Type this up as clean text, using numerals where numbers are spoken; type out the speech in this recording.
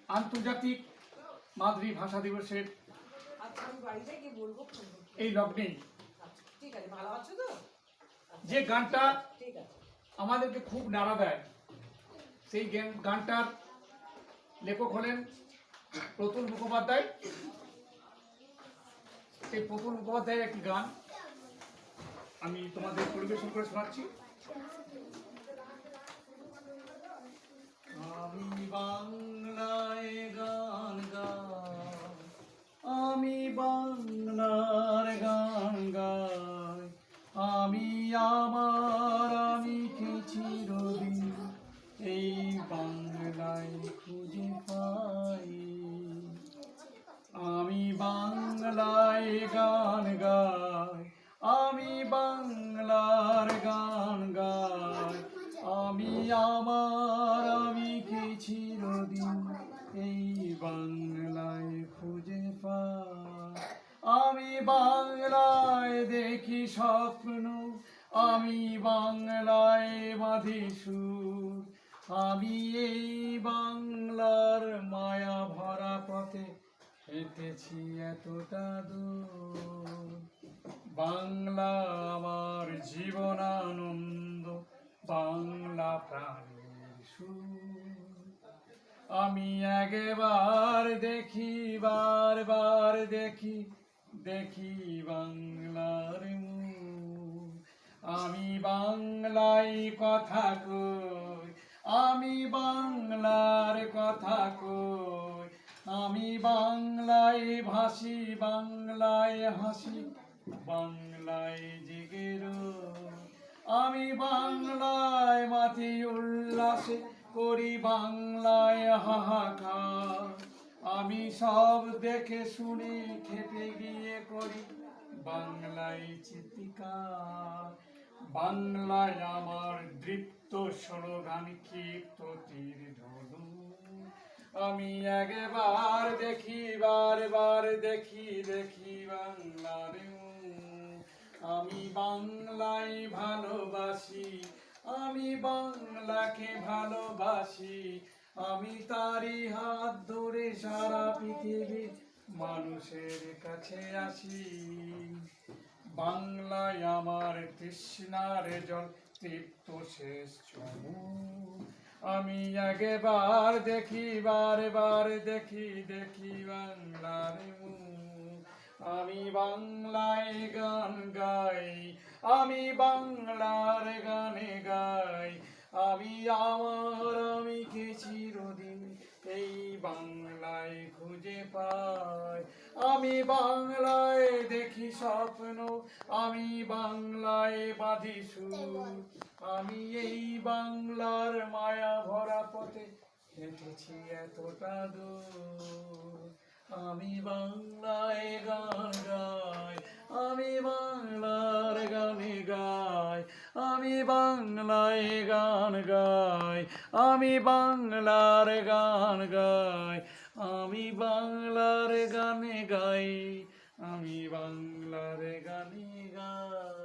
আন্তর্জাতিক মাতৃভাষা দিবসের এই লগ্নে যে গানটা আমাদেরকে খুব নাড়া দেয়, সেই গানটার লেখক হলেন প্রতুল মুখোপাধ্যায়। সেই প্রতুল মুখোপাধ্যায়ের একটি গান আমি তোমাদের পরিবেশন করে শোনাচ্ছি। আমি বাংলায় গান গাই, আমি বাংলার গান গাই, আমি আমার আমি কি চিরদিন এই বাংলায় খুঁজে পাই। আমি বাংলায় গান গাই, আমি বাংলার গান গাই, আমি আমার আমি কি চিরদিন এই বাংলায় খুঁজে পাই। আমি বাংলায় দেখি স্বপ্ন, আমি বাংলায় বাঁধি সুর, আমি এই বাংলার মায়া ভরা পথে হেঁটেছি এতটা দূর। বাংলা আমার জীবনানন্দ, বাংলা প্রাণের সুর। আমি একবার দেখি, বারবার দেখি, দেখি বাংলার মুখ। আমি বাংলায় কথা কই, আমি বাংলার কথা কই, আমি বাংলায় ভাসি, বাংলায় হাসি, বাংলায় জেগে রই। আমি বাংলায় মাতি উল্লাসে করি, বাংলায় হাহাকার। আমি সব দেখে শুনে খেপে গিয়ে করি বাংলায় চিৎকার। বাংলায় আমার দৃপ্ত স্লোগান, ক্ষিপ্ত তীর ধনু। আমি একবার দেখি, বারবার দেখি, দেখি বাংলার মুখ। আমি বাংলায় ভালোবাসি, আমি বাংলাকে ভালোবাসি, আমি তারই হাত ধরে সারা পৃথিবীর মানুষের কাছে আসি। বাংলায় আমার তৃষ্ণার জল, তৃপ্ত শেষ চুমুক। আমি একবার দেখি, বারবার দেখি, দেখি বাংলার মুখ। আমি বাংলায় গান গাই, আমি বাংলার গানে গাই, আমি আমার আমি কে চিরদিন এই বাংলায় খুঁজে পাই। আমি বাংলায় দেখি স্বপ্ন, আমি বাংলায় বাঁধি সুর, আমি এই বাংলার মায়া ভরা পথে হেঁটেছি এতটা দূর। আমি বাংলায় গান গাই, আমি বাংলার গানে গাই, আমি বাংলায় গান গাই, আমি বাংলার গান গাই, আমি বাংলার গানে গাই, আমি বাংলার গানে গাই।